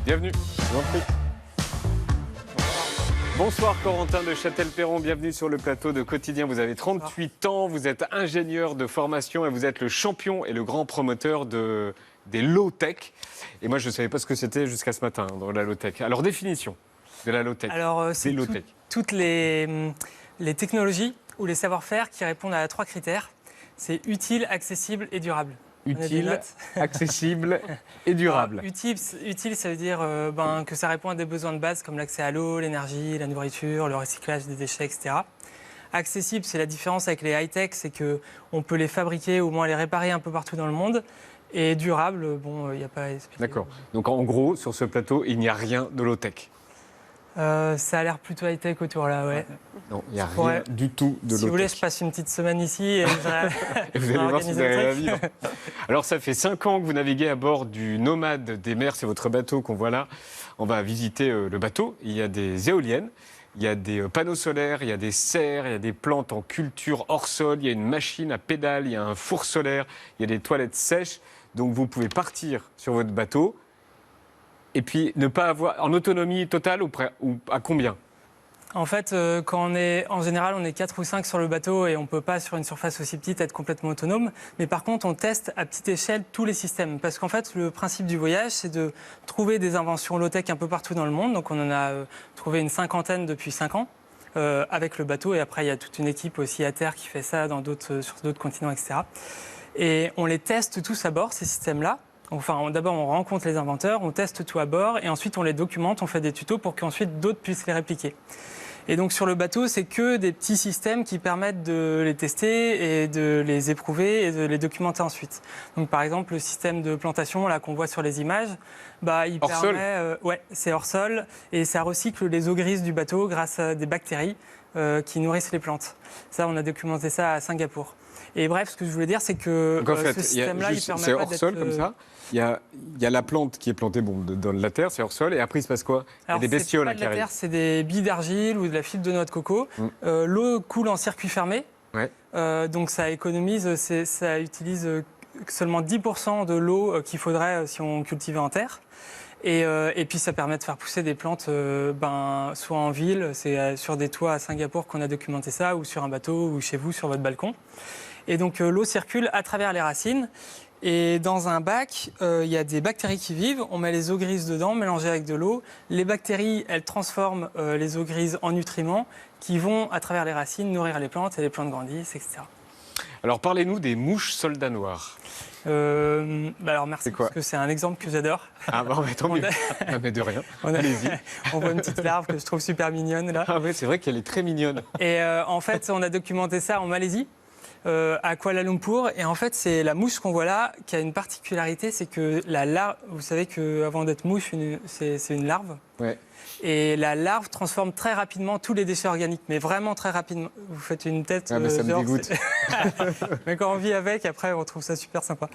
Bienvenue, je vous en prie. Bonsoir Corentin de Châtel-Perron, bienvenue sur le plateau de Quotidien. Vous avez 38 ans, vous êtes ingénieur de formation et vous êtes le champion et le grand promoteur des low-tech. Et moi je ne savais pas ce que c'était jusqu'à ce matin dans la low-tech. Alors définition de la low-tech. Alors c'est low-tech. Toutes les technologies ou les savoir-faire qui répondent à 3 critères. C'est utile, accessible et durable. Utile, accessible et durable. Alors, utile, ça veut dire que ça répond à des besoins de base comme l'accès à l'eau, l'énergie, la nourriture, le recyclage des déchets, etc. Accessible, c'est la différence avec les high-tech, c'est qu'on peut les fabriquer ou au moins les réparer un peu partout dans le monde. Et durable, il n'y a pas... D'accord. Donc en gros, sur ce plateau, il n'y a rien de low-tech. Ça a l'air plutôt high-tech autour là, ouais. Non, il n'y a rien du tout de low-tech. Si vous voulez, je passe une petite semaine ici et et vous allez voir si vous allez la vivre. Alors, ça fait 5 ans que vous naviguez à bord du Nomade des mers. C'est votre bateau qu'on voit là. On va visiter le bateau. Il y a des éoliennes, il y a des panneaux solaires, il y a des serres, il y a des plantes en culture hors sol, il y a une machine à pédales, il y a un four solaire, il y a des toilettes sèches. Donc, vous pouvez partir sur votre bateau et puis ne pas avoir en autonomie totale ou à combien ? En fait, en général, on est 4 ou 5 sur le bateau et on ne peut pas, sur une surface aussi petite, être complètement autonome. Mais par contre, on teste à petite échelle tous les systèmes. Parce qu'en fait, le principe du voyage, c'est de trouver des inventions low-tech un peu partout dans le monde. Donc, on en a trouvé une 50aine depuis 5 ans avec le bateau. Et après, il y a toute une équipe aussi à terre qui fait ça sur d'autres continents, etc. Et on les teste tous à bord, ces systèmes-là. Enfin, d'abord, on rencontre les inventeurs, on teste tout à bord et ensuite, on les documente, on fait des tutos pour qu'ensuite d'autres puissent les répliquer. Et donc, sur le bateau, c'est que des petits systèmes qui permettent de les tester et de les éprouver et de les documenter ensuite. Donc, par exemple, le système de plantation là qu'on voit sur les images, il hors sol. Ouais, c'est hors sol et ça recycle les eaux grises du bateau grâce à des bactéries qui nourrissent les plantes. Ça, on a documenté ça à Singapour. Et bref, ce que je voulais dire, c'est que donc, en fait, ce système-là, il permet c'est pas hors d'être... sol comme ça. Il y a la plante qui est plantée dans la terre, c'est hors sol. Et après, il se passe quoi ? Il y a des bestioles qui arrivent. C'est des billes d'argile ou de la fibre de noix de coco. L'eau coule en circuit fermé. Ouais. Donc ça économise, ça utilise seulement 10% de l'eau qu'il faudrait si on cultivait en terre. Et puis ça permet de faire pousser des plantes soit en ville, c'est sur des toits à Singapour qu'on a documenté ça, ou sur un bateau, ou chez vous, sur votre balcon. Et donc l'eau circule à travers les racines. Et dans un bac, il y a des bactéries qui vivent. On met les eaux grises dedans, mélangées avec de l'eau. Les bactéries, elles transforment les eaux grises en nutriments qui vont, à travers les racines, nourrir les plantes et les plantes grandissent, etc. Alors, parlez-nous des mouches soldats noirs. Alors merci, parce que c'est un exemple que j'adore. Ah mais tant mieux. Mais de rien. Allez-y. On voit une petite larve que je trouve super mignonne là. Ah oui, c'est vrai qu'elle est très mignonne. Et en fait, on a documenté ça en Malaisie. À Kuala Lumpur, et en fait c'est la mouche qu'on voit là qui a une particularité, c'est que la larve, vous savez qu'avant d'être mouche, c'est une larve, ouais. Et la larve transforme très rapidement tous les déchets organiques, mais vraiment très rapidement. Vous faites une tête, mais ça me dégoûte. Mais quand on vit avec, après on trouve ça super sympa.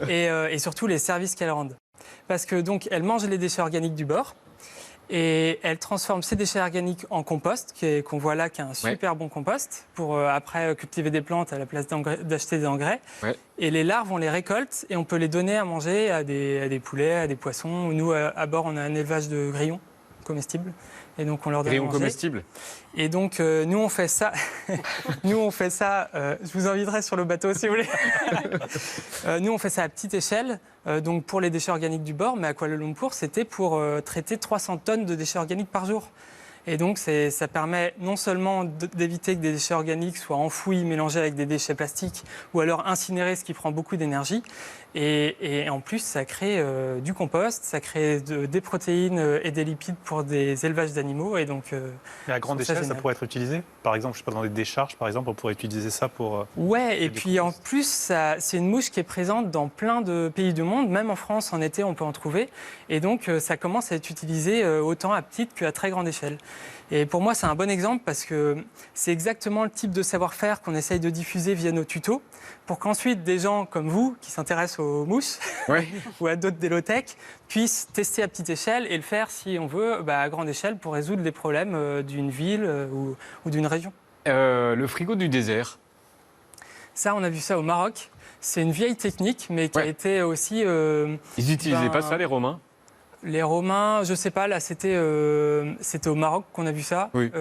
Et surtout les services qu'elle rendent, parce que donc elle mange les déchets organiques du bord. Et elle transforme ces déchets organiques en compost, qu'on voit là, qui est un super bon compost, pour après cultiver des plantes à la place d'acheter des engrais. Ouais. Et les larves, on les récolte et on peut les donner à manger à des poulets, à des poissons. Nous, à bord, on a un élevage de grillons comestibles. Et donc, on leur donne à manger. Grillons comestibles. Et donc, nous, on fait ça. Nous, on fait ça. Je vous inviterai sur le bateau, si vous voulez. Nous, on fait ça à petite échelle, donc pour les déchets organiques du bord. Mais à Kuala Lumpur, c'était pour traiter 300 tonnes de déchets organiques par jour. Et donc, ça permet non seulement d'éviter que des déchets organiques soient enfouis, mélangés avec des déchets plastiques, ou alors incinérés, ce qui prend beaucoup d'énergie. Et en plus, ça crée du compost, ça crée des protéines et des lipides pour des élevages d'animaux. Et donc, mais à grande échelle, ça pourrait être utilisé. Par exemple, je sais pas, dans des décharges, par exemple, on pourrait utiliser ça pour... Ouais, et puis en plus, c'est une mouche qui est présente dans plein de pays du monde. Même en France, en été, on peut en trouver. Et donc, ça commence à être utilisé autant à petite qu'à très grande échelle. Et pour moi, c'est un bon exemple parce que c'est exactement le type de savoir-faire qu'on essaye de diffuser via nos tutos pour qu'ensuite des gens comme vous, qui s'intéressent aux mouches ou à d'autres des low-tech, puissent tester à petite échelle et le faire, si on veut, à grande échelle pour résoudre les problèmes d'une ville ou d'une région. Le frigo du désert. Ça, on a vu ça au Maroc. C'est une vieille technique, mais qui a été aussi... Ils n'utilisaient pas ça, les Romains ? Les Romains, je sais pas, là c'était au Maroc qu'on a vu ça, Oui.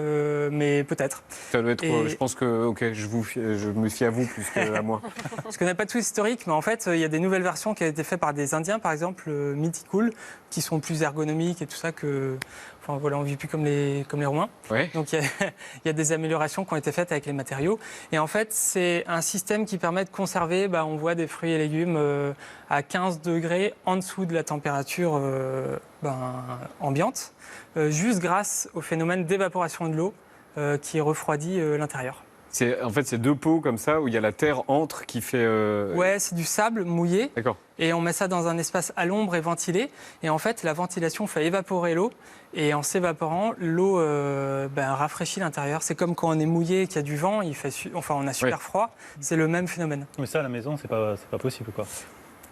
Mais peut-être. Ça doit être, je pense que je me fie à vous plus qu'à moi. Je connais pas tout l'historique, mais en fait, il y a des nouvelles versions qui ont été faites par des Indiens, par exemple, Mythicool, qui sont plus ergonomiques et tout ça que. Enfin voilà, on ne vit plus comme les Romains. Ouais. Donc il y a des améliorations qui ont été faites avec les matériaux. Et en fait, c'est un système qui permet de conserver, on voit des fruits et légumes à 15 degrés en dessous de la température ambiante, juste grâce au phénomène d'évaporation de l'eau qui refroidit l'intérieur. En fait, c'est 2 pots comme ça où il y a la terre entre qui fait. Ouais, c'est du sable mouillé. D'accord. Et on met ça dans un espace à l'ombre et ventilé. Et en fait, la ventilation fait évaporer l'eau. Et en s'évaporant, l'eau rafraîchit l'intérieur. C'est comme quand on est mouillé et qu'il y a du vent, on a super froid. C'est le même phénomène. Mais ça, à la maison, c'est pas possible, quoi.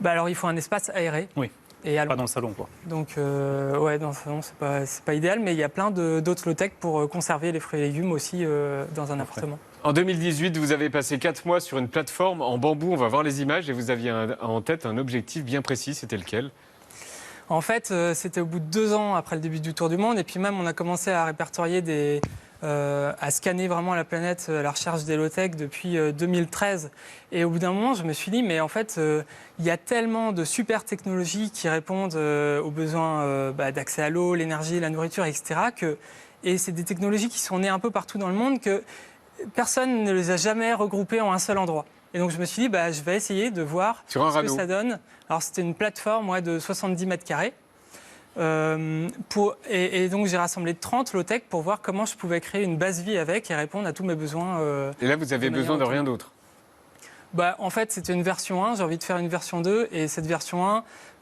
Alors, il faut un espace aéré. Oui. Et pas dans le salon, quoi. Donc, dans le salon, c'est pas idéal. Mais il y a plein d'autres low-tech pour conserver les fruits et légumes aussi dans un appartement. En 2018, vous avez passé 4 mois sur une plateforme en bambou. On va voir les images et vous aviez en tête un objectif bien précis. C'était lequel ? En fait, c'était au bout de 2 ans après le début du Tour du Monde. Et puis même, on a commencé à répertorier à scanner vraiment la planète à la recherche des low-tech depuis 2013. Et au bout d'un moment, je me suis dit, mais en fait, il y a tellement de super technologies qui répondent aux besoins d'accès à l'eau, l'énergie, la nourriture, etc. Et c'est des technologies qui sont nées un peu partout dans le monde que personne ne les a jamais regroupées en un seul endroit. Et donc je me suis dit, je vais essayer de voir ce que ça donne. Alors c'était une plateforme de 70 mètres carrés. Et donc j'ai rassemblé 30 low-tech pour voir comment je pouvais créer une base vie avec et répondre à tous mes besoins. Et là, vous avez besoin de rien d'autre ? En fait, c'était une version 1, j'ai envie de faire une version 2. Et cette version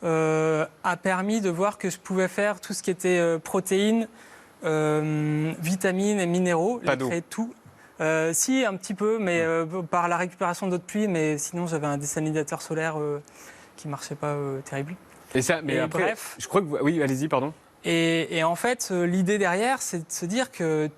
1 a permis de voir que je pouvais faire tout ce qui était protéines, vitamines et minéraux. Pas d'eau. Créer tout. Si, un petit peu, mais par la récupération d'eau de pluie. Mais sinon, j'avais un désalinisateur solaire qui ne marchait pas terrible. Et ça, mais après, bref, je crois que oui, allez-y, pardon. Et en fait, l'idée derrière, c'est de se dire que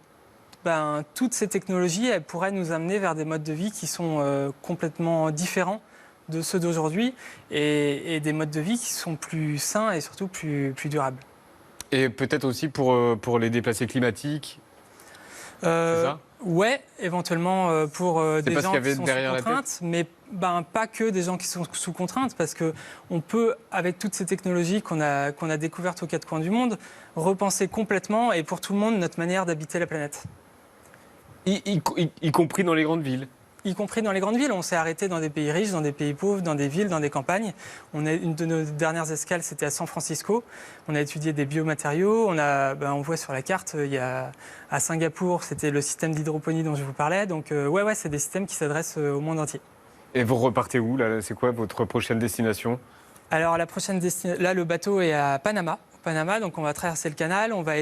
toutes ces technologies, elles pourraient nous amener vers des modes de vie qui sont complètement différents de ceux d'aujourd'hui et des modes de vie qui sont plus sains et surtout plus durables. Et peut-être aussi pour les déplacés climatiques. C'est ça ? Ouais, éventuellement pour des gens qui sont sous contrainte, mais pas que des gens qui sont sous contrainte, parce qu'on peut, avec toutes ces technologies qu'on a découvertes aux 4 coins du monde, repenser complètement et pour tout le monde notre manière d'habiter la planète. Y compris dans les grandes villes. Y compris dans les grandes villes. On s'est arrêté dans des pays riches, dans des pays pauvres, dans des villes, dans des campagnes. Une de nos dernières escales, c'était à San Francisco. On a étudié des biomatériaux. On voit sur la carte, il y a à Singapour, c'était le système d'hydroponie dont je vous parlais. Donc, c'est des systèmes qui s'adressent au monde entier. Et vous repartez où, là ? C'est quoi votre prochaine destination ? Alors, la prochaine destination, là, le bateau est à Panama. Donc, on va traverser le canal. On va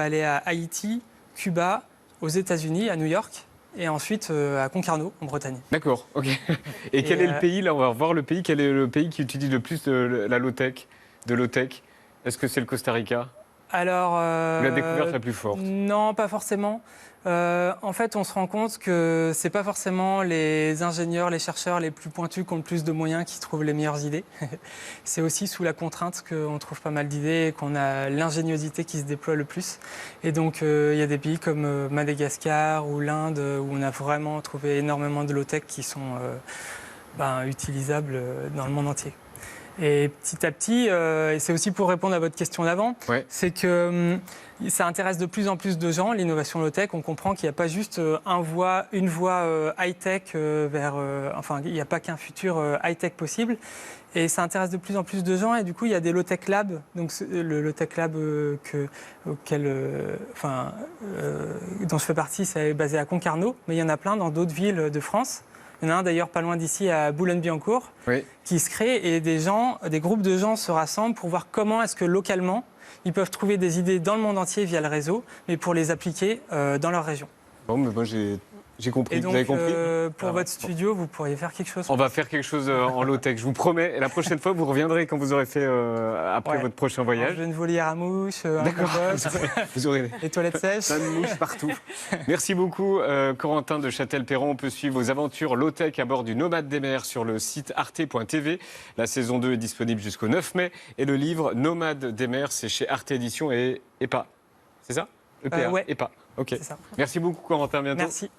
aller à Haïti, Cuba, aux États-Unis, à New York. Et ensuite à Concarneau, en Bretagne. D'accord, ok. Et quel est le pays, là on va revoir le pays, quel est le pays qui utilise le plus de low-tech ? Est-ce que c'est le Costa Rica ? Alors, la découverte la plus forte ? Non, pas forcément. En fait, on se rend compte que ce n'est pas forcément les ingénieurs, les chercheurs les plus pointus qui ont le plus de moyens qui trouvent les meilleures idées. C'est aussi sous la contrainte qu'on trouve pas mal d'idées et qu'on a l'ingéniosité qui se déploie le plus. Et donc, il y a des pays comme Madagascar ou l'Inde où on a vraiment trouvé énormément de low-tech qui sont utilisables dans le monde entier. Et petit à petit, et c'est aussi pour répondre à votre question d'avant, c'est que ça intéresse de plus en plus de gens, l'innovation low-tech. On comprend qu'il n'y a pas juste une voie high-tech il n'y a pas qu'un futur high-tech possible. Et ça intéresse de plus en plus de gens. Et du coup, il y a des low-tech labs. Donc, le low-tech lab dont je fais partie, c'est basé à Concarneau. Mais il y en a plein dans d'autres villes de France. Il y en a un d'ailleurs pas loin d'ici, à Boulogne-Billancourt, qui se crée et des groupes de gens se rassemblent pour voir comment est-ce que localement, ils peuvent trouver des idées dans le monde entier via le réseau, mais pour les appliquer dans leur région. Bon, mais moi j'ai J'ai compris. Et donc, vous avez compris pour votre studio, vous pourriez faire quelque chose. On va faire quelque chose en low-tech, je vous promets. Et la prochaine fois, vous reviendrez quand vous aurez fait, après votre prochain voyage. Une volière à mouches, un D'accord. compost, Vous aurez les toilettes sèches. plein de mouches partout. Merci beaucoup, Corentin de Châtel-Perron. On peut suivre vos aventures low-tech à bord du Nomade des mers sur le site arte.tv. La saison 2 est disponible jusqu'au 9 mai. Et le livre Nomade des mers, c'est chez Arte Éditions et EPA. C'est ça EPA, ouais. EPA. Ok. C'est ça. Merci beaucoup, Corentin. À bientôt. Merci.